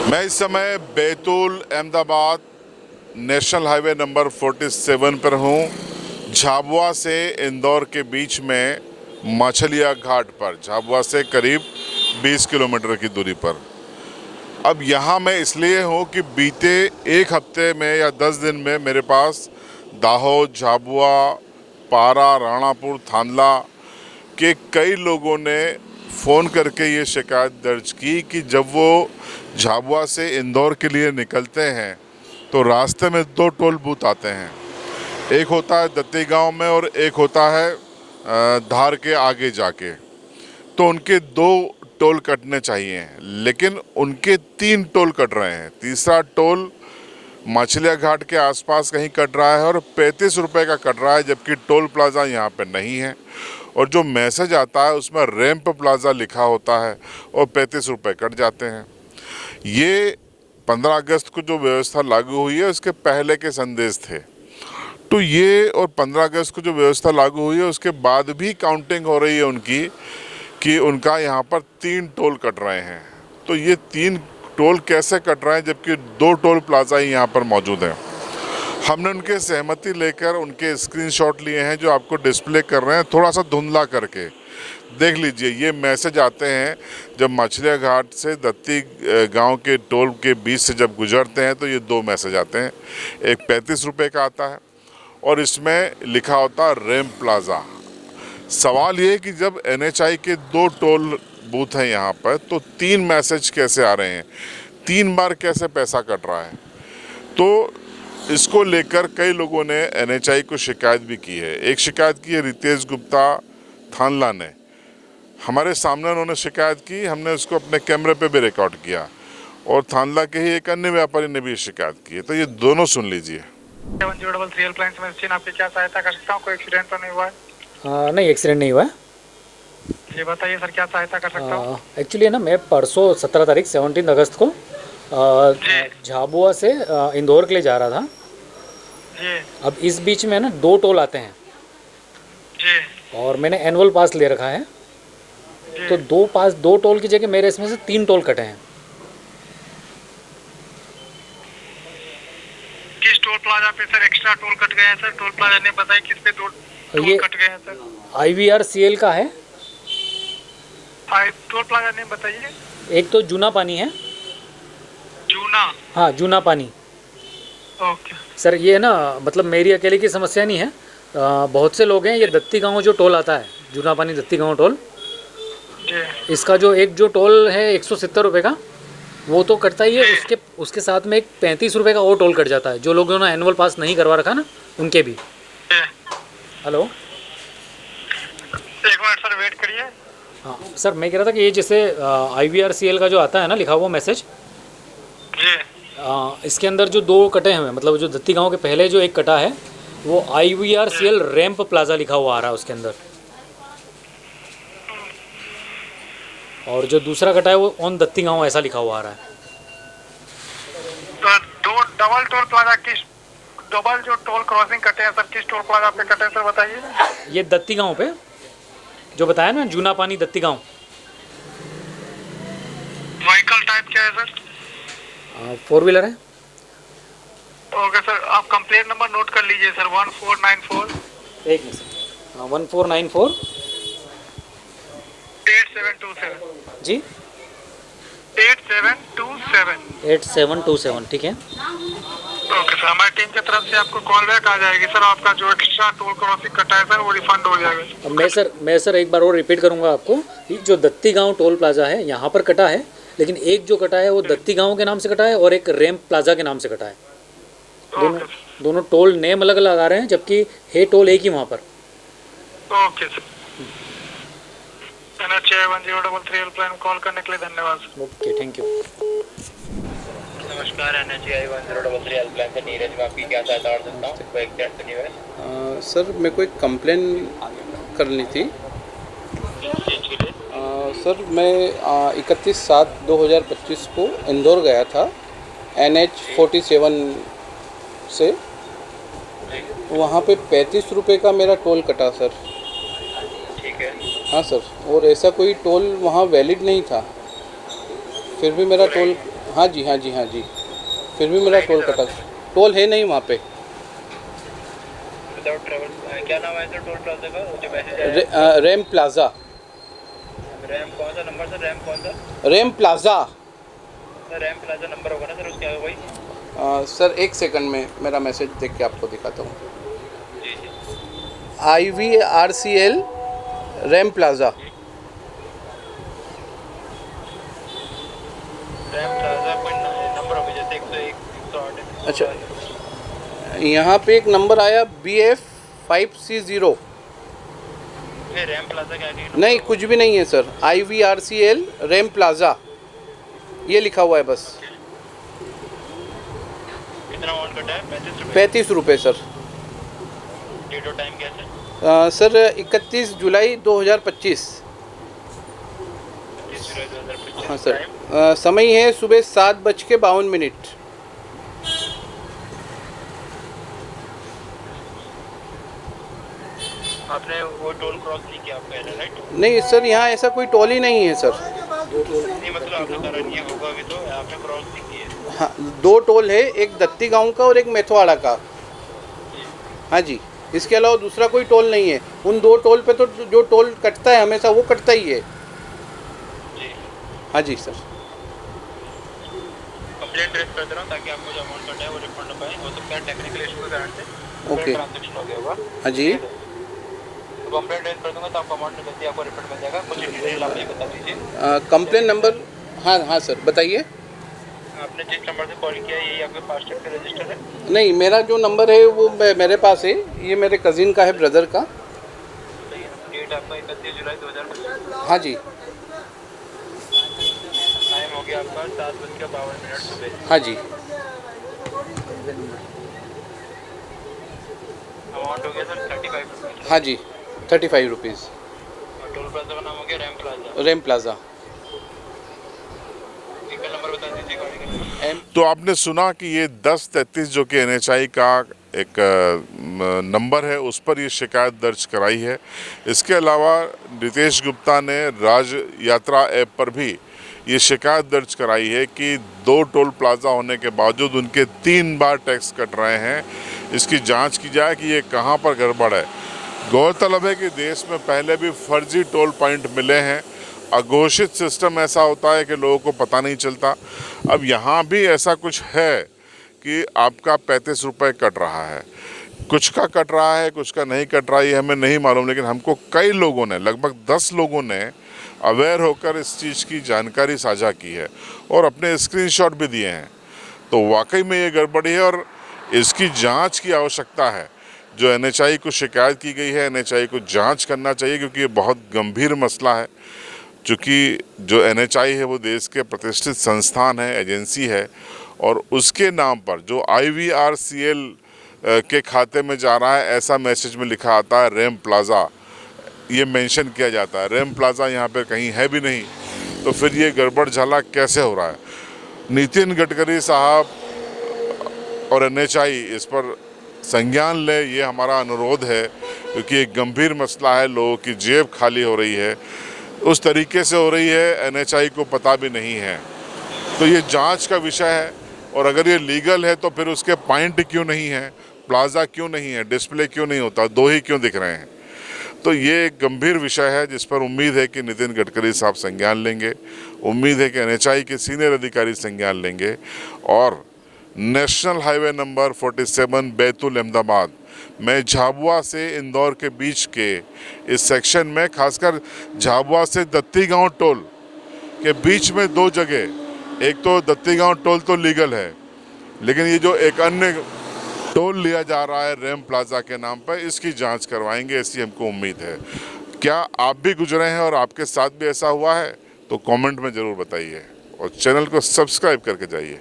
मैं इस समय Betul Ahmedabad national highway number 47 पर हूँ। झाबुआ से इंदौर के बीच में मछलिया घाट पर, झाबुआ से करीब 20 किलोमीटर की दूरी पर। अब यहाँ मैं इसलिए हूँ कि बीते एक हफ्ते में या 10 दिन में मेरे पास दाहोद, झाबुआ, पारा, राणापुर, थांदला के कई लोगों ने फ़ोन करके ये शिकायत दर्ज की कि जब वो झाबुआ से इंदौर के लिए निकलते हैं तो रास्ते में 2 टोल बूथ आते हैं। एक होता है दत्ती गांव में और एक होता है धार के आगे जाके। तो उनके 2 टोल कटने चाहिए, लेकिन उनके 3 टोल कट रहे हैं। तीसरा टोल मछलिया घाट के आसपास कहीं कट रहा है और 35 रुपये का कट रहा है, जबकि टोल प्लाज़ा यहाँ पे नहीं है। और जो मैसेज आता है उसमें रैंप प्लाज़ा लिखा होता है और 35 रुपये कट जाते हैं। ये 15 अगस्त को जो व्यवस्था लागू हुई है उसके पहले के संदेश थे। तो ये और 15 अगस्त को जो व्यवस्था लागू हुई है उसके बाद भी काउंटिंग हो रही है उनकी कि उनका यहाँ पर 3 टोल कट रहे हैं। तो ये 3 टोल कैसे कट रहे हैं जबकि 2 टोल प्लाज़ा ही यहाँ पर मौजूद हैं। हमने उनके सहमति लेकर उनके स्क्रीनशॉट लिए हैं जो आपको डिस्प्ले कर रहे हैं, थोड़ा सा धुंधला करके देख लीजिए। ये मैसेज आते हैं जब मछलिया घाट से दत्ती गांव के टोल के बीच से जब गुजरते हैं तो ये 2 मैसेज आते हैं। एक 35 रुपये का आता है और इसमें लिखा होता है रैंप प्लाज़ा। सवाल ये है कि जब NHI के 2 टोल बूथ हैं यहाँ पर तो 3 मैसेज कैसे आ रहे हैं, 3 बार कैसे पैसा कट रहा है। तो इसको लेकर कई लोगों ने NHI को शिकायत भी की है। एक शिकायत की है रितेश गुप्ता थांदला ने, हमारे सामने उन्होंने शिकायत की, हमने उसको अपने कैमरे पे भी रिकॉर्ड किया। और थांदला के ही एक अन्य व्यापारी ने भी शिकायत की है। तो ये दोनों सुन लीजिए। 7033 प्लान में आपकी क्या सहायता कर सकता हूँ? कोई एक्सीडेंट तो नहीं हुआ है? नहीं, एक्सीडेंट नहीं हुआ है। ये बताइए सर, क्या सहायता कर सकता हूँ? एक्चुअली ना, मैं परसों 17 तारीख 17 अगस्त को झाबुआ से इंदौर के लिए जा रहा था जी। अब इस बीच में ना 2 टोल आते हैं जी। और मैंने एनुअल पास ले रखा है। तो 2 टोल की जगह मेरे इसमें से 3 टोल कटे हैं। किस टोल प्लाजा पे सर एक्स्ट्रा टोल कट गए हैं सर? टोल प्लाजा ने बताया किस पे 2 टोल कट गए हैं सर? IVRCL का है। टोल प्लाजा ने बताइए। एक तो जूना पानी है। जूना? हाँ, जूना पानी। ओके सर, ये ना मतलब मेरी अकेले की समस्या नहीं है, बहुत से लोग हैं। ये दत्ती गांव जो टोल आता है, जूना पानी दत्ती गांव टोल, इसका जो टोल है 170 रुपये का, वो तो कटता ही है। उसके साथ में एक 35 रुपये का और टोल कट जाता है। जो लोगों ने एनुअल पास नहीं करवा रखा ना, उनके भी। हेलो, एक मिनट सर, वेट करिए। हाँ सर, मैं कह रहा था कि ये जैसे IVRCL का जो आता है ना लिखा हुआ मैसेज, इसके अंदर जो 2 कटे हुए हैं, मतलब जो दत्ती गांव के पहले जो एक कटा है वो IVRCL रैंप प्लाज़ा लिखा हुआ आ रहा है उसके अंदर, और जो दूसरा कटा है वो ऑन दत्ती गांव ऐसा लिखा हुआ आ रहा है। तो 2 डबल टोल प्लाजा किस डबल जो टोल क्रॉसिंग कटे हैं सर, किस टोल प्लाजा पे कटे हैं सर बताइए? ये दत्ती गांव पे जो बताया ना, जूना पानी दत्ती गांव। व्हीकल टाइप क्या है सर? 4 व्हीलर है। ओके सर, आप कंप्लेंट नंबर नोट कर लीजिए सर। 1494 एक मिनट सर, 1494 8727 जी 8727। 8727, ठीक है। ओके सर, हमारी टीम की तरफ से आपको कॉल बैक आ जाएगी सर। आपका जो एक्स्ट्रा टोल क्रॉसिंग कटा है सर वो रिफंड हो जाएगा। अब मैं सर एक बार और रिपीट करूंगा आपको कि जो दत्ती गांव टोल प्लाज़ा है यहाँ पर कटा है, लेकिन एक जो कटा है वो दत्ती गांव के नाम से कटा है और एक रैंप प्लाज़ा के नाम से कटा है। दोनों टोल नेम अलग अलग आ रहे हैं, जबकि है टोल एक ही वहाँ पर। Okay sir, NHI 1033 helpline call करने के लिए धन्यवाद। Okay, thank you. नमस्कार, NHI 1033 हेल्पलाइन से नीरज, मैं आपकी क्या सहायता कर सकता हूँ? कोई एक्सीडेंट तो नहीं हुआ है? सर, मेरे को एक कंप्लेन करनी थी। सर, मैं 31/7/2025 को इंदौर गया था NH 47 से। वहाँ पे 35 रुपये का मेरा टोल कटा सर। ठीक है। हाँ सर, और ऐसा कोई टोल वहाँ वैलिड नहीं था, फिर भी मेरा टोल। हाँ जी हाँ जी हाँ जी, फिर भी मेरा टोल कटा। टोल है नहीं वहाँ पे। विदाउट ट्रेवल क्या नाम है सर टोल प्लाजा का, जो मैसेज आया? RAM plaza. रैम कौन सा नंबर सर, रैम कौन सा? RAM plaza. Sir RAM plaza number होगा ना सर, उसके आगे वही। सर एक सेकंड में मेरा मैसेज देख के आपको दिखाता हूँ। जी जी IVRCL RAM plaza. RAM plaza कोई नंबर होगा जैसे 101 108। अच्छा, यहाँ पे एक नंबर आया BF 5C0। ये रैम प्लाजा क्या है? नहीं, कुछ भी नहीं है सर। IVRCL रैम प्लाजा ये लिखा हुआ है बस। कितना अमाउंट कटा है? 35 रुपये सर। डेट और टाइम क्या है सर 31 जुलाई 2025। 30 जुलाई 2025। हाँ सर। समय है सुबह 7:52। आपने वो टोल क्रॉस नहीं किया, आप कह रहे हैं राइट? नहीं सर, यहाँ ऐसा कोई टोल ही नहीं है सर। नहीं मतलब आपने करा नहीं होगा अभी, तो आपने क्रॉस नहीं किया। हाँ, 2 टोल है, एक दत्ती गांव का और एक मेथवाड़ा का। हाँ जी, इसके अलावा दूसरा कोई टोल नहीं है। उन 2 टोल पे तो जो टोल कटता है हमेशा वो कटता ही है। जी हाँ जी सर। कंप्लेंट रेज कर दे रहा हूँ ताकि आपको जो अमाउंट कटा है वो रिफंड हो पाए। हो सकता है टेक्निकल इशू के कारण से ओके। ट्रांजेक्शन हो गया होगा। हाँ जी। तो कंप्लेंट रेज कर दूंगा तो आपको अमाउंट निकलती है, आपको रिफंड मिल जाएगा। कुछ डिटेल आप ये बता दीजिए। Complain number. हाँ हाँ सर बताइए। आपने जिस नंबर से कॉल किया यही आपके फास्टैग पे रजिस्टर है? नहीं, मेरा जो नंबर है वो मेरे पास है। ये मेरे कज़िन का है, ब्रदर का। डेट आपका 31 जुलाई 2025। हाँ जी। टाइम हो गया आपका 7:52 सुबह। हाँ जी। अमाउंट हो गया सर 35 रुपीज़। हाँ जी, 35 रुपीज़। और टोल प्लाजा का नाम हो गया RAM plaza. RAM plaza. Vehicle number बता दीजिए गाड़ी का नंबर। तो आपने सुना कि ये 1033 जो कि NHI का एक नंबर है, उस पर ये शिकायत दर्ज कराई है। इसके अलावा रितेश गुप्ता ने राज यात्रा ऐप पर भी ये शिकायत दर्ज कराई है कि 2 टोल प्लाजा होने के बावजूद उनके 3 बार टैक्स कट रहे हैं। इसकी जांच की जाए कि ये कहाँ पर गड़बड़ है। गौरतलब है कि देश में पहले भी फर्जी टोल पॉइंट मिले हैं। अघोषित सिस्टम ऐसा होता है कि लोगों को पता नहीं चलता। अब यहाँ भी ऐसा कुछ है कि आपका 35 रुपये कट रहा है, कुछ का कट रहा है, कुछ का नहीं कट रहा है, ये हमें नहीं मालूम। लेकिन हमको कई लोगों ने, लगभग 10 लोगों ने अवेयर होकर इस चीज़ की जानकारी साझा की है और अपने स्क्रीनशॉट भी दिए हैं। तो वाकई में ये गड़बड़ी है और इसकी जांच की आवश्यकता है। जो NHI को शिकायत की गई है, NHI को जांच करना चाहिए, क्योंकि ये बहुत गंभीर मसला है। चूँकि जो NHI है वो देश के प्रतिष्ठित संस्थान है, एजेंसी है, और उसके नाम पर जो IVRCL के खाते में जा रहा है, ऐसा मैसेज में लिखा आता है रैम प्लाजा, ये मेंशन किया जाता है। रैम प्लाजा यहाँ पर कहीं है भी नहीं, तो फिर ये गड़बड़ झाला कैसे हो रहा है। नितिन गडकरी साहब और NHI इस पर संज्ञान ले, ये हमारा अनुरोध है, क्योंकि एक गंभीर मसला है। लोगों की जेब खाली हो रही है, उस तरीके से हो रही है NHI को पता भी नहीं है। तो ये जांच का विषय है, और अगर ये लीगल है तो फिर उसके पॉइंट क्यों नहीं है, प्लाजा क्यों नहीं है, डिस्प्ले क्यों नहीं होता, 2 ही क्यों दिख रहे हैं। तो ये एक गंभीर विषय है जिस पर उम्मीद है कि नितिन गडकरी साहब संज्ञान लेंगे। उम्मीद है कि NHI के सीनियर अधिकारी संज्ञान लेंगे और national highway number 47 Betul Ahmedabad में झाबुआ से इंदौर के बीच के इस सेक्शन में, खासकर झाबुआ से दत्ती गांव टोल के बीच में 2 जगह, एक तो दत्ती गांव टोल तो लीगल है, लेकिन ये जो एक अन्य टोल लिया जा रहा है रैम प्लाजा के नाम पर, इसकी जांच करवाएंगे, ऐसी हमको उम्मीद है। क्या आप भी गुजरे हैं और आपके साथ भी ऐसा हुआ है तो कमेंट में ज़रूर बताइए और चैनल को सब्सक्राइब करके जाइए।